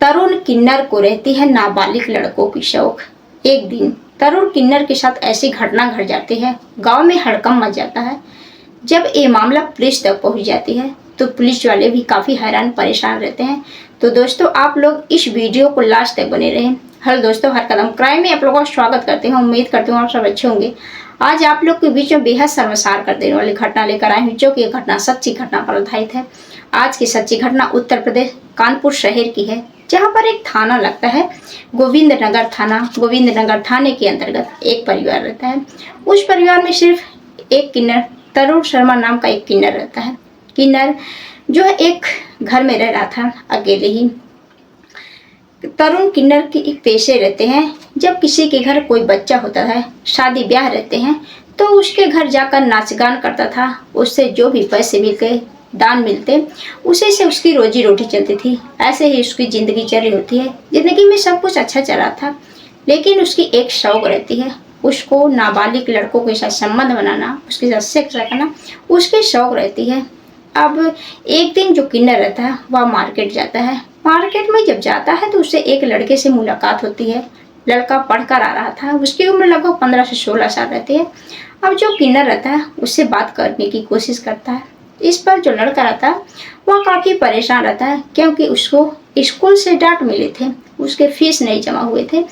तरुण किन्नर को रहती है नाबालिग लड़कों की शौक। एक दिन तरुण किन्नर के साथ ऐसी घटना घट जाती है, गांव में हड़कंप मच जाता है। जब ये मामला पुलिस तक पहुंच जाती है तो पुलिस वाले भी काफी हैरान परेशान रहते हैं। तो दोस्तों, आप लोग इस वीडियो को लास्ट तक बने रहें। हेलो दोस्तों, हर कदम क्राइम में आप लोगों का स्वागत करते हैं। उम्मीद करती हूँ आप सब अच्छे होंगे। आज आप लोग के बीच में बेहद शर्मसार कर देने वाली घटना लेकर आई हूँ, जो कि घटना सच्ची घटना पर आधारित है। आज की सच्ची घटना उत्तर प्रदेश कानपुर शहर की है, जहाँ पर एक थाना लगता है गोविंद नगर थाना। गोविंद नगर थाने के अंतर्गत एक परिवार रहता है। उस परिवार में सिर्फ एक किन्नर, तरुण शर्मा नाम का एक किन्नर रहता है। किन्नर जो है एक घर में रह रहा था अकेले ही। तरुण किन्नर के एक पेशे रहते हैं, जब किसी के घर कोई बच्चा होता है, शादी ब्याह रहते हैं, तो उसके घर जाकर नाच गान करता था। उससे जो भी पैसे मिलते, दान मिलते, उसी से उसकी रोजी रोटी चलती थी। ऐसे ही उसकी जिंदगी चल रही होती है। जिंदगी में सब कुछ अच्छा चल रहा था, लेकिन उसकी एक शौक रहती है, उसको नाबालिग लड़कों के साथ संबंध बनाना, उसके साथ सेक्स करना उसकी शौक रहती है। अब एक दिन जो किन्नर रहता है वह मार्केट जाता है। मार्केट में जब जाता है तो उससे एक लड़के से मुलाकात होती है। लड़का पढ़कर आ रहा था, उसकी उम्र लगभग 15 से 16 साल रहती है। अब जो किन्नर रहता है उससे बात करने की कोशिश करता है। इस पर जो लड़का रहता है वह काफ़ी परेशान रहता है, क्योंकि उसको स्कूल से डांट मिले थे, उसके फीस नहीं जमा हुए थे।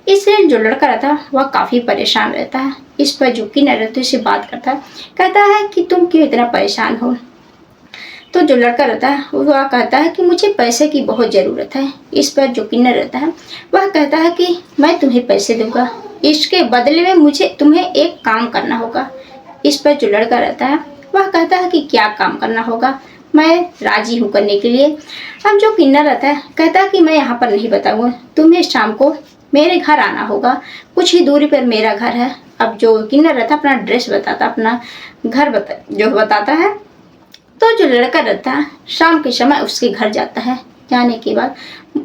इसलिए जो लड़का रहता है वह काफ़ी परेशान रहता है। इस पर जो किन्नर रहता है उससे बात करता है, कहता है कि तुम क्यों इतना परेशान हो। तो जो लड़का रहता है वह कहता है कि मुझे पैसे की बहुत ज़रूरत है। इस पर जो किन्नर रहता है वह कहता है कि मैं तुम्हें पैसे दूंगा, इसके बदले में मुझे तुम्हें एक काम करना होगा। इस पर जो लड़का रहता है वह कहता है कि क्या काम करना होगा, मैं राजी हूँ करने के लिए। अब जो किन्नर रहता है कहता है कि मैं यहाँ पर नहीं बताऊँगा, तुम्हें शाम को मेरे घर आना होगा, कुछ ही दूरी पर मेरा घर है। अब जो किन्नर रहता है अपना एड्रेस बताता, अपना घर बताता है। तो जो लड़का रहता है शाम के समय उसके घर जाता है। जाने के बाद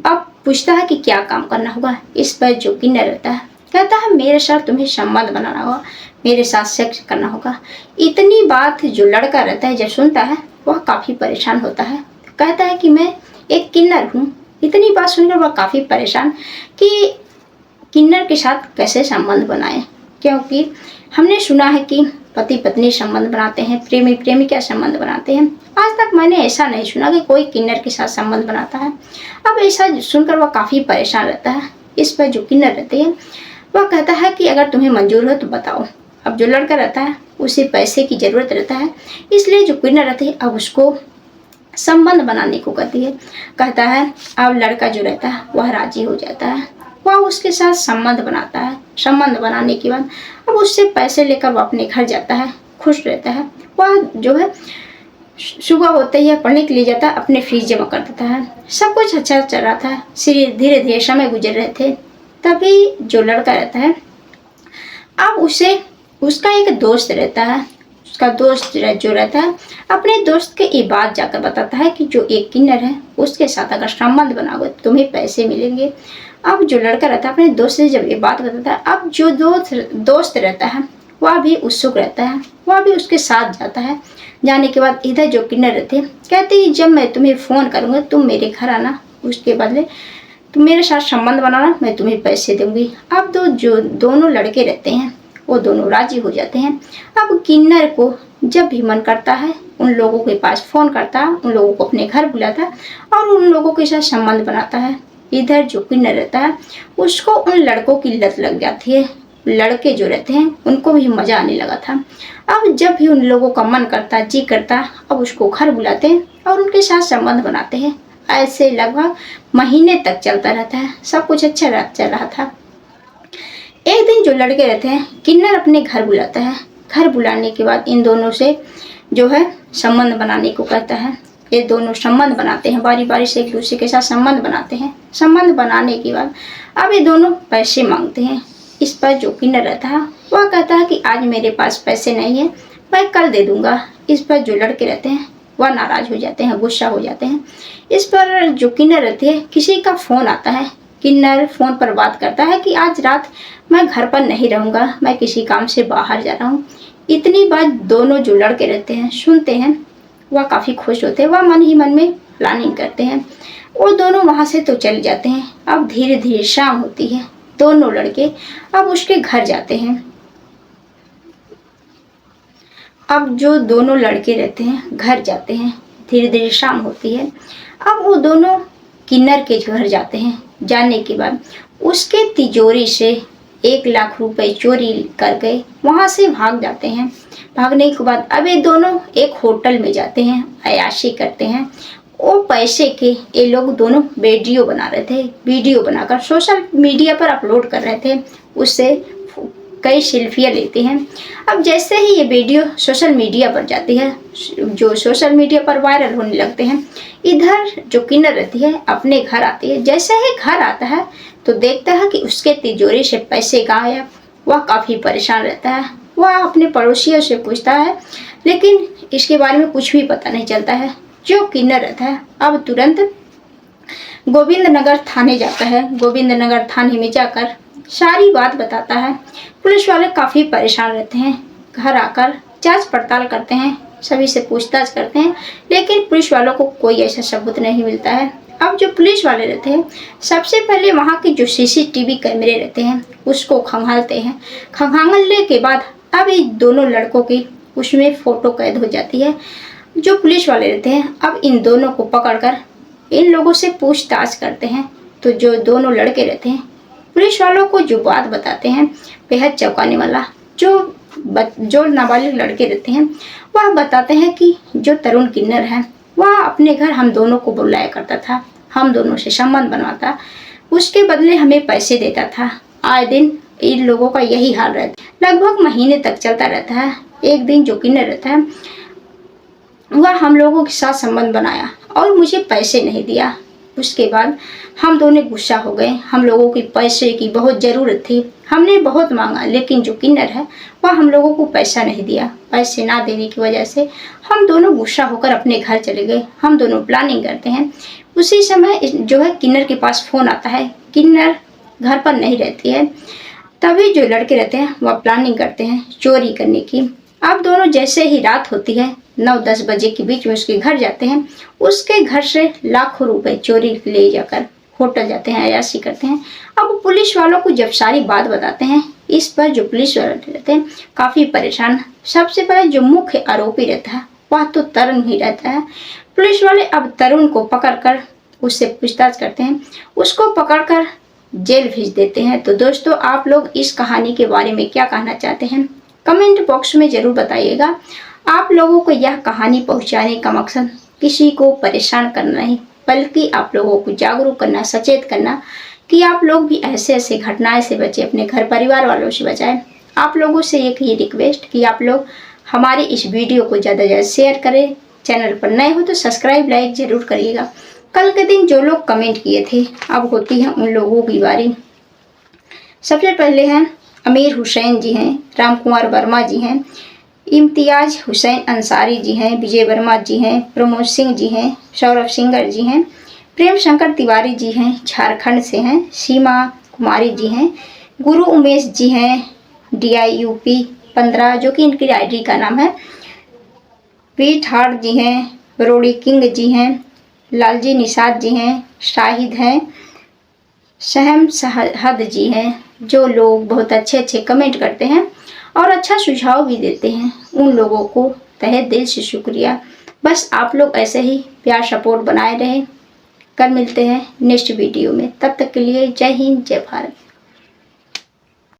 अब पूछता है कि क्या काम करना होगा। इस पर जो किन्नर रहता है कहता है मेरे साथ तुम्हें संबंध बनाना होगा, मेरे साथ सेक्स करना होगा। इतनी बात जो लड़का रहता है जब सुनता है वह काफ़ी परेशान होता है। कहता है कि मैं एक किन्नर हूँ। इतनी बात सुनकर वह काफ़ी परेशान कि किन्नर के साथ कैसे संबंध बनाए, क्योंकि हमने सुना है कि पति पत्नी संबंध बनाते हैं, प्रेमी प्रेमिका संबंध बनाते हैं। आज तक मैंने ऐसा नहीं सुना कि कोई किन्नर के साथ संबंध बनाता है। अब ऐसा सुनकर वह काफ़ी परेशान रहता है। इस पर जो किन्नर रहते हैं वह कहता है कि अगर तुम्हें मंजूर हो तो बताओ। अब जो लड़का रहता है उसे पैसे की ज़रूरत रहता है, इसलिए जो किन्नर रहती है अब उसको संबंध बनाने को कहती है। कहता है अब लड़का जो रहता है वह राजी हो जाता है, वह उसके साथ संबंध बनाता है। संबंध बनाने के बाद अब उससे पैसे लेकर वह अपने घर जाता है, खुश रहता है। वह जो है सुबह होते ही पढ़ने के लिए जाता है, अपने फीस जमा कर देता है। सब कुछ अच्छा चल रहा था। धीरे धीरे समय गुजर रहे थे। तभी जो लड़का रहता है अब उसे उसका एक दोस्त रहता है। उसका दोस्त जो रहता है अपने दोस्त के ये बात जाकर बताता है कि जो एक किन्नर है उसके साथ अगर संबंध बनाओगे तो तुम्हें पैसे मिलेंगे। अब जो लड़का रहता है अपने दोस्त से जब ये बात बताता है, अब जो दोस्त रहता है वह भी उत्सुक रहता है, वह भी उसके साथ जाता है। जाने के बाद इधर जो किन्नर रहते हैं कहते हैं जब मैं तुम्हें फ़ोन करूँगा तुम मेरे घर आना, उसके बदले तुम मेरे साथ संबंध बनाना, मैं तुम्हें पैसे दूंगी। अब जो दोनों लड़के रहते हैं वो दोनों राजी हो जाते हैं। अब किन्नर को जब भी मन करता है उन लोगों के पास फ़ोन करता है, उन लोगों को अपने घर बुलाता है और उन लोगों के साथ संबंध बनाता है। इधर जो किन्नर रहता है उसको उन लड़कों की लत लग जाती है। लड़के जो रहते हैं उनको भी मज़ा आने लगा था। अब जब भी उन लोगों का मन करता, जी करता, अब उसको घर बुलाते हैं और उनके साथ संबंध बनाते हैं। ऐसे लगभग महीने तक चलता रहता है। सब कुछ अच्छा चल रहा था। एक दिन जो लड़के रहते हैं किन्नर अपने घर बुलाता है। घर बुलाने के बाद इन दोनों से जो है संबंध बनाने को कहता है। ये दोनों संबंध बनाते हैं, बारी बारी से एक दूसरे के साथ संबंध बनाते हैं। संबंध बनाने के बाद अब ये दोनों पैसे मांगते हैं। इस पर जो किन्नर रहता है वह कहता है कि आज मेरे पास पैसे नहीं है, मैं कल दे दूंगा। इस पर जो लड़के रहते हैं वह नाराज़ हो जाते हैं, गुस्सा हो जाते हैं। इस पर जो किन्नर रहती है किसी का फ़ोन आता है। किन्नर फ़ोन पर बात करता है कि आज रात मैं घर पर नहीं रहूँगा, मैं किसी काम से बाहर जा रहा हूँ। इतनी बात दोनों जो लड़के रहते हैं सुनते हैं, वह काफ़ी खुश होते हैं। वह मन ही मन में प्लानिंग करते हैं। वो दोनों वहाँ से तो चले जाते हैं। अब धीरे धीरे शाम होती है। दोनों लड़के अब उसके घर जाते हैं। अब जो दोनों लड़के रहते हैं घर जाते हैं। धीरे धीरे शाम होती है। अब वो दोनों किन्नर के घर जाते हैं। जाने के बाद उसके तिजोरी से 1 लाख रुपए चोरी कर गए, वहाँ से भाग जाते हैं। भागने के बाद अब ये दोनों एक होटल में जाते हैं, अय्याशी करते हैं। वो पैसे के ये लोग दोनों वीडियो बना रहे थे। वीडियो बनाकर सोशल मीडिया पर अपलोड कर रहे थे। उससे कई सेल्फियाँ लेते हैं। अब जैसे ही ये वीडियो सोशल मीडिया पर जाती है, जो सोशल मीडिया पर वायरल होने लगते हैं, इधर जो किन्नर रहती है अपने घर आती है। जैसे ही घर आता है तो देखता है कि उसके तिजोरी से पैसे गायब। वह काफ़ी परेशान रहता है। वह अपने पड़ोसियों से पूछता है, लेकिन इसके बारे में कुछ भी पता नहीं चलता है। जो किन्नर रहता है अब तुरंत गोविंद नगर थाने जाता है। गोविंद नगर थाने में जाकर सारी बात बताता है। पुलिस वाले काफ़ी परेशान रहते हैं। घर आकर जांच पड़ताल करते हैं, सभी से पूछताछ करते हैं, लेकिन पुलिस वालों को कोई ऐसा सबूत नहीं मिलता है। अब जो पुलिस वाले रहते हैं सबसे पहले वहाँ के जो सीसीटीवी कैमरे रहते हैं उसको खंगालते हैं। खंगालने के बाद अब ये दोनों लड़कों की उसमें फ़ोटो कैद हो जाती है। जो पुलिस वाले रहते हैं अब इन दोनों को पकड़कर इन लोगों से पूछताछ करते हैं। तो जो दोनों लड़के रहते हैं पुलिस वालों को जो बात बताते हैं बेहद चौंकाने वाला। जो नाबालिग लड़के रहते हैं वह बताते हैं कि जो तरुण किन्नर है वह अपने घर हम दोनों को बुलाया करता था, हम दोनों से संबंध बनवाता, उसके बदले हमें पैसे देता था। आए दिन इन लोगों का यही हाल रहता है। लगभग महीने तक चलता रहता है। एक दिन जो किन्नर रहता है वह हम लोगों के साथ संबंध बनाया और मुझे पैसे नहीं दिया। उसके बाद हम दोनों गुस्सा हो गए। हम लोगों की पैसे की बहुत ज़रूरत थी, हमने बहुत मांगा, लेकिन जो किन्नर है वह हम लोगों को पैसा नहीं दिया। पैसे ना देने की वजह से हम दोनों गुस्सा होकर अपने घर चले गए। हम दोनों प्लानिंग करते हैं। उसी समय जो है किन्नर के पास फ़ोन आता है। किन्नर घर पर नहीं रहती है। तभी जो लड़के रहते हैं वह प्लानिंग करते हैं चोरी करने की। अब दोनों जैसे ही रात होती है 9-10 बजे के बीच में उसके घर जाते हैं। उसके घर से लाखों रुपए चोरी ले जाकर होटल जाते हैं, अय्याशी करते हैं। अब पुलिस वालों को जब सारी बात बताते हैं, इस पर जो पुलिस वाले रहते हैं काफ़ी परेशान। सबसे पहले जो मुख्य आरोपी रहता है वह तो तरुण ही रहता है। पुलिस वाले अब तरुण को पकड़कर उससे पूछताछ करते हैं, उसको पकड़कर जेल भेज देते हैं। तो दोस्तों आप लोग इस कहानी के बारे में क्या कहना चाहते हैं कमेंट बॉक्स में ज़रूर बताइएगा। आप लोगों को यह कहानी पहुंचाने का मकसद किसी को परेशान करना नहीं, बल्कि आप लोगों को जागरूक करना, सचेत करना कि आप लोग भी ऐसे ऐसे घटनाएं से बचें, अपने घर परिवार वालों से बचाएं। आप लोगों से एक ही रिक्वेस्ट कि आप लोग हमारे इस वीडियो को ज़्यादा से ज़्यादा शेयर करें। चैनल पर नए हो तो सब्सक्राइब लाइक ज़रूर करिएगा। कल के दिन जो लोग कमेंट किए थे अब होती है उन लोगों की बारी। सबसे पहले हैं अमीर हुसैन जी हैं, राम कुमार वर्मा जी हैं, इम्तियाज हुसैन अंसारी जी हैं, विजय वर्मा जी हैं, प्रमोद सिंह जी हैं, सौरभ सिंगर जी हैं, प्रेम शंकर तिवारी जी हैं, झारखंड से हैं, सीमा कुमारी जी हैं, गुरु उमेश जी हैं, DIUP 15 जो कि इनकी ID का नाम है, वी ठाड़ जी हैं, रोड़ी किंग जी हैं, लालजी निषाद जी हैं, शाहिद हैं, सहम सहद जी हैं। जो लोग बहुत अच्छे अच्छे कमेंट करते हैं और अच्छा सुझाव भी देते हैं उन लोगों को तहे दिल से शुक्रिया। बस आप लोग ऐसे ही प्यार सपोर्ट बनाए रहें। कल मिलते हैं नेक्स्ट वीडियो में, तब तक के लिए जय हिंद जय भारत।